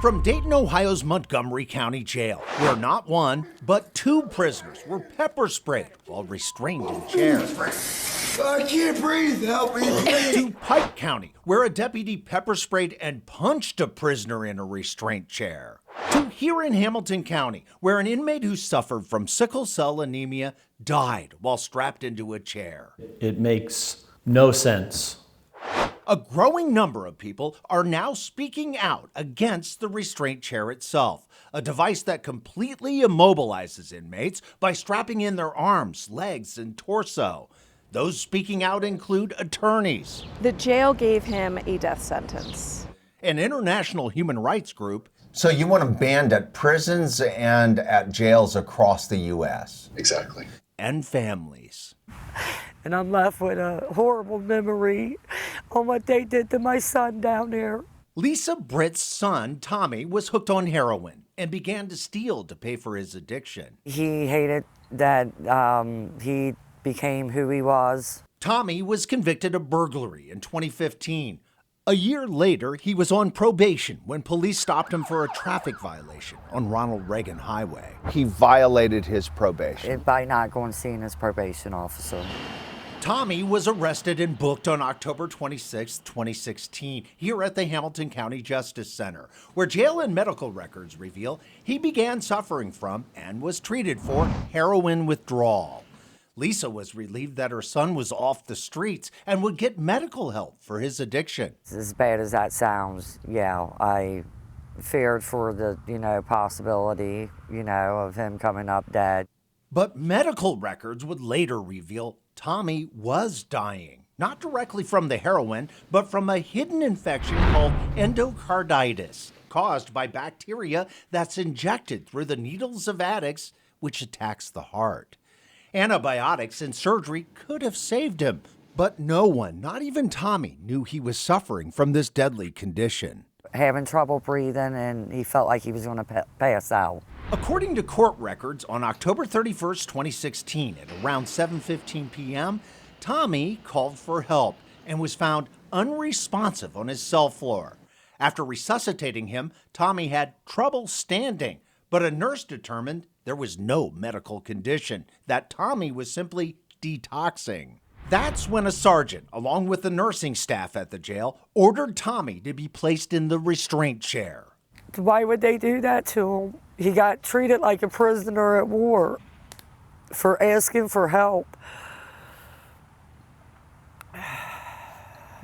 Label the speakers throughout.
Speaker 1: From Dayton, Ohio's Montgomery County Jail, where not one, but two prisoners were pepper sprayed while restrained in chairs.
Speaker 2: I can't breathe, help me.
Speaker 1: To Pike County, where a deputy pepper sprayed and punched a prisoner in a restraint chair. To here in Hamilton County, where an inmate who suffered from sickle cell anemia died while strapped into a chair.
Speaker 3: It makes no sense.
Speaker 1: A growing number of people are now speaking out against the restraint chair itself, a device that completely immobilizes inmates by strapping in their arms, legs, and torso. Those speaking out include attorneys.
Speaker 4: The jail gave him a death sentence.
Speaker 1: An international human rights group.
Speaker 5: So you want them banned at prisons and at jails across the U.S.?
Speaker 2: Exactly.
Speaker 1: And families.
Speaker 6: And I'm left with a horrible memory on what they did to my son down there.
Speaker 1: Lisa Britt's son, Tommy, was hooked on heroin and began to steal to pay for his addiction.
Speaker 6: He hated that he became who he was.
Speaker 1: Tommy was convicted of burglary in 2015. A year later, he was on probation when police stopped him for a traffic violation on Ronald Reagan Highway.
Speaker 5: He violated his probation.
Speaker 6: By not going to see his probation officer.
Speaker 1: Tommy was arrested and booked on October 26, 2016, here at the Hamilton County Justice Center, where jail and medical records reveal he began suffering from and was treated for heroin withdrawal. Lisa was relieved that her son was off the streets and would get medical help for his addiction.
Speaker 6: As bad as that sounds, yeah, I feared for the, possibility, of him coming up dead.
Speaker 1: But medical records would later reveal Tommy was dying, not directly from the heroin, but from a hidden infection called endocarditis, caused by bacteria that's injected through the needles of addicts, which attacks the heart. Antibiotics and surgery could have saved him, but no one, not even Tommy, knew he was suffering from this deadly condition.
Speaker 6: Having trouble breathing, and he felt like he was going to pass out.
Speaker 1: According to court records, on October 31st, 2016, at around 7:15 p.m., Tommy called for help and was found unresponsive on his cell floor. After resuscitating him, Tommy had trouble standing, but a nurse determined there was no medical condition, that Tommy was simply detoxing. That's when a sergeant, along with the nursing staff at the jail, ordered Tommy to be placed in the restraint chair.
Speaker 6: Why would they do that to him? He got treated like a prisoner at war for asking for help.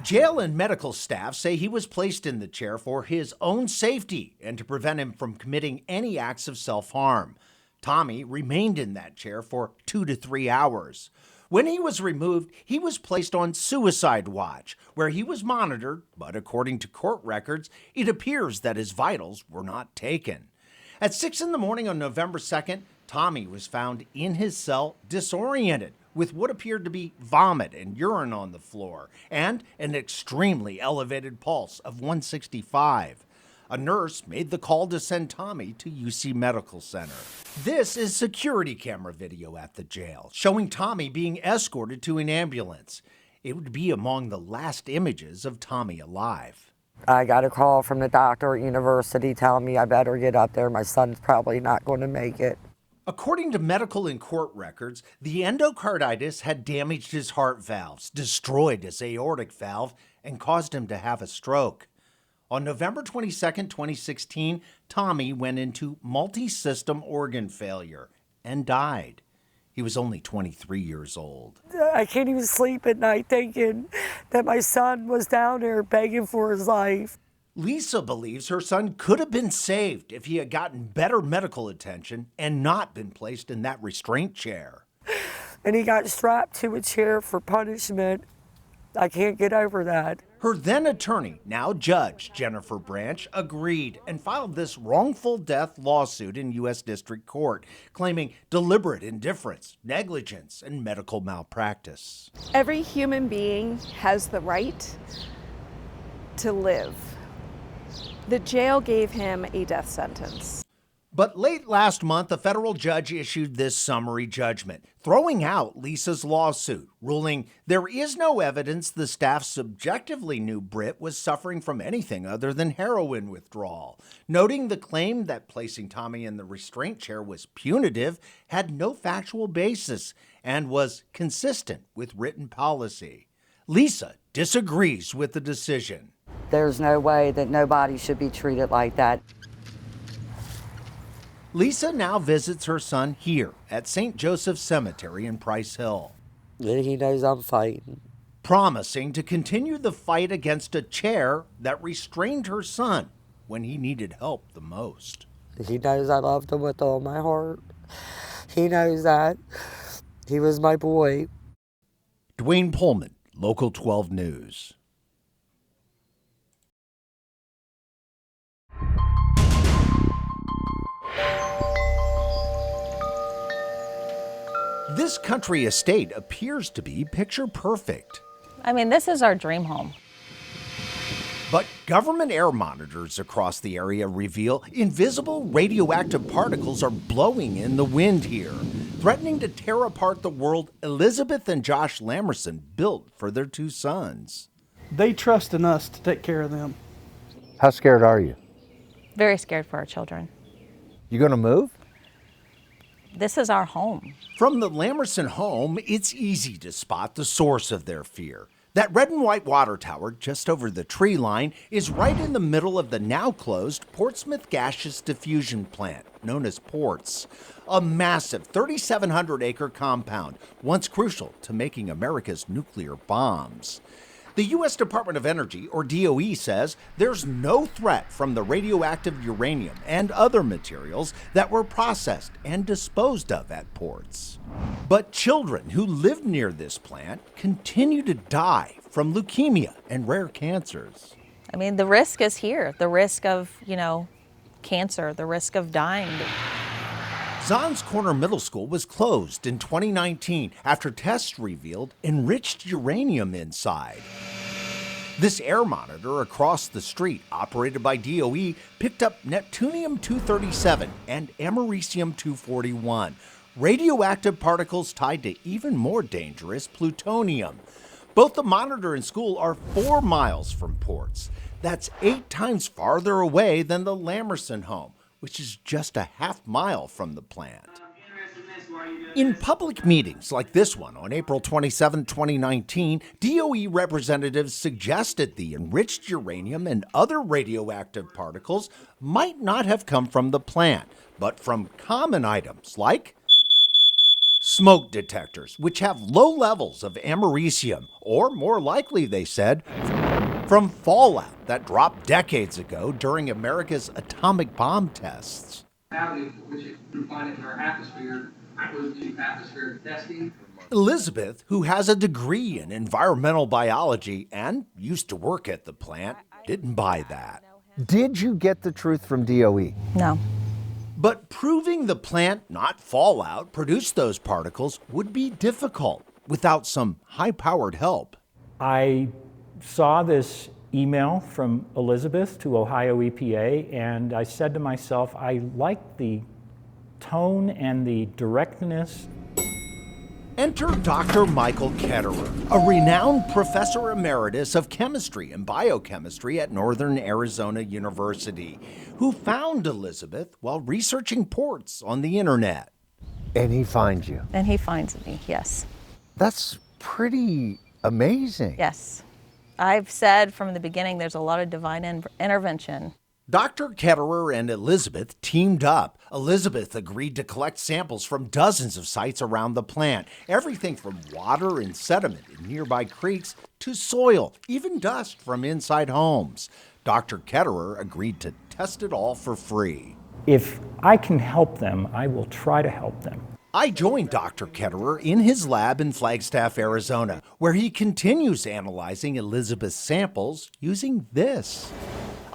Speaker 1: Jail and medical staff say he was placed in the chair for his own safety and to prevent him from committing any acts of self-harm. Tommy remained in that chair for 2 to 3 hours. When he was removed, he was placed on suicide watch, where he was monitored, but according to court records, it appears that his vitals were not taken. At 6 in the morning on November 2nd, Tommy was found in his cell disoriented, with what appeared to be vomit and urine on the floor, and an extremely elevated pulse of 165. A nurse made the call to send Tommy to UC Medical Center. This is security camera video at the jail, showing Tommy being escorted to an ambulance. It would be among the last images of Tommy alive.
Speaker 6: I got a call from the doctor at university telling me I better get up there. My son's probably not going to make it.
Speaker 1: According to medical and court records, the endocarditis had damaged his heart valves, destroyed his aortic valve, and caused him to have a stroke. On November 22, 2016, Tommy went into multi-system organ failure and died. He was only 23 years old.
Speaker 6: I can't even sleep at night thinking that my son was down there begging for his life.
Speaker 1: Lisa believes her son could have been saved if he had gotten better medical attention and not been placed in that restraint chair.
Speaker 6: And he got strapped to a chair for punishment. I can't get over that.
Speaker 1: Her then attorney, now Judge Jennifer Branch, agreed and filed this wrongful death lawsuit in U.S. District Court, claiming deliberate indifference, negligence, and medical malpractice.
Speaker 4: Every human being has the right to live. The jail gave him a death sentence.
Speaker 1: But late last month, a federal judge issued this summary judgment, throwing out Lisa's lawsuit, ruling there is no evidence the staff subjectively knew Britt was suffering from anything other than heroin withdrawal, noting the claim that placing Tommy in the restraint chair was punitive had no factual basis and was consistent with written policy. Lisa disagrees with the decision.
Speaker 6: There's no way that nobody should be treated like that.
Speaker 1: Lisa now visits her son here at St. Joseph's Cemetery in Price Hill,
Speaker 6: And he knows I'm fighting.
Speaker 1: promising to continue the fight against a chair that restrained her son when he needed help the most.
Speaker 6: He knows I loved him with all my heart. He knows that. He was my boy.
Speaker 1: Duane Pohlman, Local 12 News. This country estate appears to be picture perfect.
Speaker 7: I mean, this is our dream home.
Speaker 1: But government air monitors across the area reveal invisible radioactive particles are blowing in the wind here, threatening to tear apart the world Elizabeth and Josh Lamerson built for their two sons.
Speaker 8: They trust in us to take care of them.
Speaker 5: How scared are you?
Speaker 7: Very scared for our children.
Speaker 5: You gonna move?
Speaker 7: This is our home.
Speaker 1: From the Lamerson home, it's easy to spot the source of their fear. That red and white water tower just over the tree line is right in the middle of the now closed Portsmouth Gaseous Diffusion Plant, known as PORTS, a massive 3,700-acre compound, once crucial to making America's nuclear bombs. The U.S. Department of Energy, or DOE, says there's no threat from the radioactive uranium and other materials that were processed and disposed of at ports. But children who live near this plant continue to die from leukemia and rare cancers.
Speaker 7: I mean, the risk is here. The risk of, cancer, the risk of dying.
Speaker 1: Zons Corner Middle School was closed in 2019 after tests revealed enriched uranium inside. This air monitor across the street, operated by DOE, picked up neptunium-237 and americium-241, radioactive particles tied to even more dangerous plutonium. Both the monitor and school are 4 miles from ports. That's 8 times farther away than the Lamerson home, which is just a half-mile from the plant. In public meetings like this one on April 27, 2019, DOE representatives suggested the enriched uranium and other radioactive particles might not have come from the plant, but from common items like smoke detectors, which have low levels of americium, or more likely, they said, from fallout that dropped decades ago during America's atomic bomb tests.
Speaker 9: Which you can find it in our atmosphere, was to atmospheric testing.
Speaker 1: Elizabeth, who has a degree in environmental biology and used to work at the plant, didn't buy that.
Speaker 5: Did you get the truth from DOE?
Speaker 7: No.
Speaker 1: But proving the plant, not fallout, produced those particles would be difficult without some high-powered help.
Speaker 3: I saw this email from Elizabeth to Ohio EPA, and I said to myself, I like the tone and the directness.
Speaker 1: Enter Dr. Michael Ketterer, a renowned professor emeritus of chemistry and biochemistry at Northern Arizona University, who found Elizabeth while researching ports on the internet.
Speaker 5: And he finds you.
Speaker 7: And he finds me, yes.
Speaker 5: That's pretty amazing.
Speaker 7: Yes. I've said from the beginning there's a lot of divine intervention.
Speaker 1: Dr. Ketterer and Elizabeth teamed up. Elizabeth agreed to collect samples from dozens of sites around the plant, everything from water and sediment in nearby creeks to soil, even dust from inside homes. Dr. Ketterer agreed to test it all for free.
Speaker 3: If I can help them, I will try to help them.
Speaker 1: I joined Dr. Ketterer in his lab in Flagstaff, Arizona, where he continues analyzing Elizabeth's samples using this.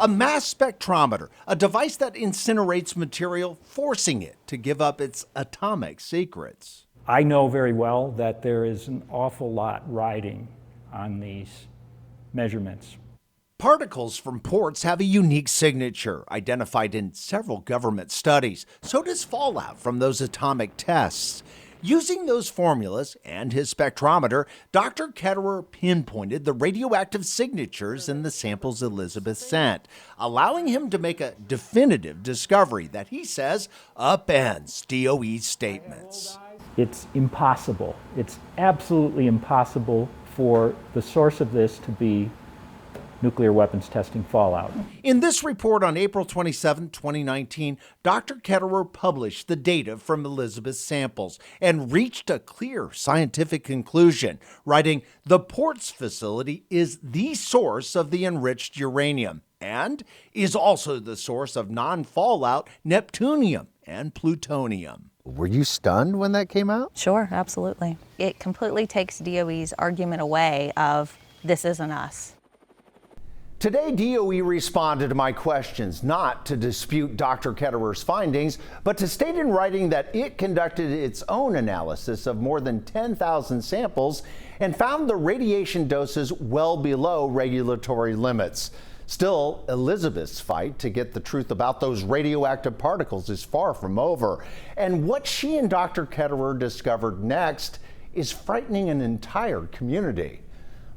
Speaker 1: A mass spectrometer, a device that incinerates material, forcing it to give up its atomic secrets.
Speaker 3: I know very well that there is an awful lot riding on these measurements.
Speaker 1: Particles from ports have a unique signature, identified in several government studies. So does fallout from those atomic tests. Using those formulas and his spectrometer, Dr. Ketterer pinpointed the radioactive signatures in the samples Elizabeth sent, allowing him to make a definitive discovery that he says upends DOE's statements.
Speaker 3: It's impossible. It's absolutely impossible for the source of this to be nuclear weapons testing fallout.
Speaker 1: In this report on April 27, 2019, Dr. Ketterer published the data from Elizabeth's samples and reached a clear scientific conclusion, writing, "The Ports facility is the source of the enriched uranium and is also the source of non-fallout neptunium and plutonium."
Speaker 5: Were you stunned when that came out?
Speaker 7: Sure, absolutely. It completely takes DOE's argument away of this isn't us.
Speaker 1: Today, DOE responded to my questions, not to dispute Dr. Ketterer's findings, but to state in writing that it conducted its own analysis of more than 10,000 samples and found the radiation doses well below regulatory limits. Still, Elizabeth's fight to get the truth about those radioactive particles is far from over. And what she and Dr. Ketterer discovered next is frightening an entire community.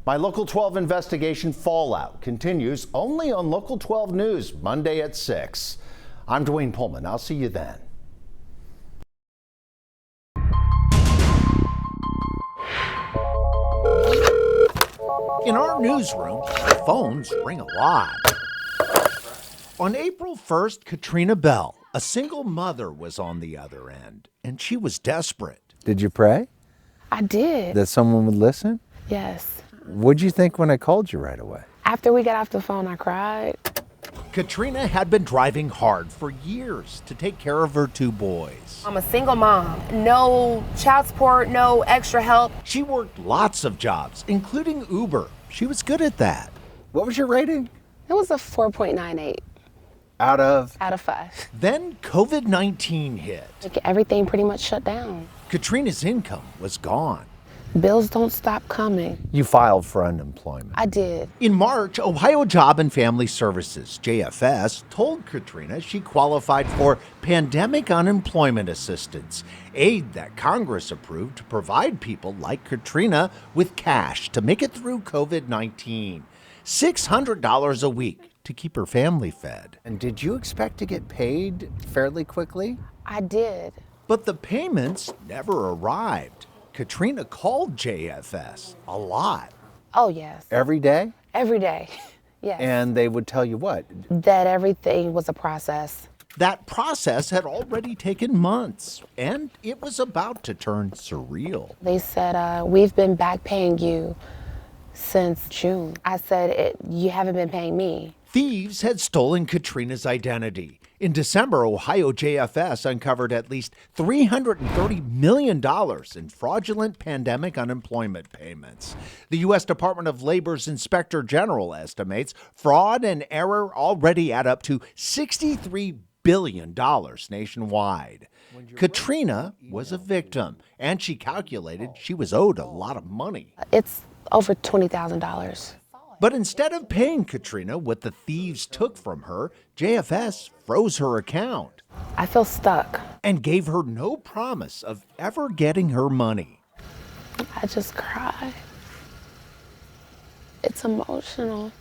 Speaker 1: My Local 12 investigation, Fallout, continues only on Local 12 News, Monday at 6. I'm Duane Pohlman. I'll see you then. In our newsroom, the phones ring a lot. On April 1st, Katrina Bell, a single mother, was on the other end, and she was desperate.
Speaker 10: Did you pray
Speaker 11: I did.
Speaker 10: that someone would listen?
Speaker 11: Yes.
Speaker 10: What'd you think when I called you right away?
Speaker 11: After we got off the phone, I cried.
Speaker 1: Katrina had been driving hard for years to take care of her two boys.
Speaker 11: I'm a single mom. No child support, no extra help.
Speaker 1: She worked lots of jobs, including Uber. She was good at that.
Speaker 10: What was your rating?
Speaker 11: It was a 4.98
Speaker 10: Out of?
Speaker 11: out of 5.
Speaker 1: Then COVID-19 hit.
Speaker 11: Like, everything pretty much shut down.
Speaker 1: Katrina's income was gone.
Speaker 11: Bills don't stop coming.
Speaker 10: You filed for unemployment.
Speaker 11: I did.
Speaker 1: In March, Ohio Job and Family Services, JFS, told Katrina she qualified for pandemic unemployment assistance, aid that Congress approved to provide people like Katrina with cash to make it through COVID-19. $600 a week to keep her family fed.
Speaker 10: And did you expect to get paid fairly quickly?
Speaker 11: I did.
Speaker 1: But the payments never arrived. Katrina called JFS a lot.
Speaker 11: Oh, yes.
Speaker 10: Every day?
Speaker 11: Every day. Yes.
Speaker 10: And they would tell you what?
Speaker 11: That everything was a process.
Speaker 1: That process had already taken months, and it was about to turn surreal.
Speaker 11: They said, we've been back paying you since June. I said, you haven't been paying me.
Speaker 1: Thieves had stolen Katrina's identity. In December, Ohio JFS uncovered at least $330 million in fraudulent pandemic unemployment payments. The U.S. Department of Labor's Inspector General estimates fraud and error already add up to $63 billion nationwide. Katrina was a victim, and she calculated she was owed a lot of money.
Speaker 11: It's over $20,000.
Speaker 1: But instead of paying Katrina what the thieves took from her, JFS froze her account.
Speaker 11: I feel stuck.
Speaker 1: And gave her no promise of ever getting her money.
Speaker 11: I just cry. It's emotional.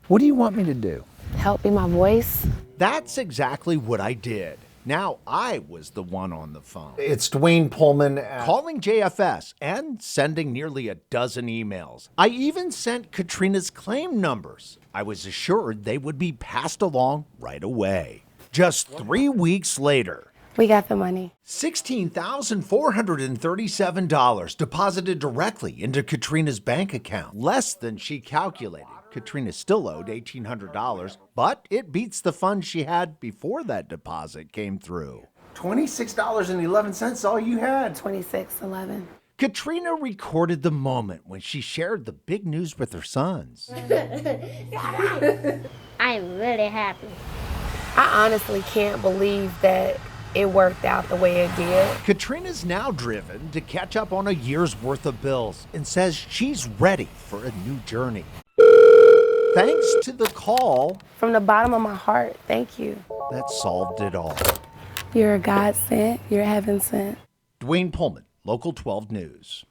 Speaker 10: What do you want me to do?
Speaker 11: Help be my voice.
Speaker 1: That's exactly what I did. Now I was the one on the phone.
Speaker 5: It's Duane Pohlman.
Speaker 1: Calling JFS and sending nearly a dozen emails. I even sent Katrina's claim numbers. I was assured they would be passed along right away. Just 3 weeks later,
Speaker 11: We got the money.
Speaker 1: $16,437 deposited directly into Katrina's bank account. Less than she calculated. Katrina still owed $1,800, but it beats the funds she had before that deposit came through.
Speaker 5: $26.11, all you had.
Speaker 11: 26.11.
Speaker 1: Katrina recorded the moment when she shared the big news with her sons.
Speaker 12: I'm really happy.
Speaker 11: I honestly can't believe that it worked out the way it did.
Speaker 1: Katrina's now driven to catch up on a year's worth of bills and says she's ready for a new journey. thanks to the call,
Speaker 11: From the bottom of my heart, thank you.
Speaker 1: that solved it all.
Speaker 11: You're a God sent, you're heaven sent.
Speaker 1: Duane Pohlman, Local 12 News.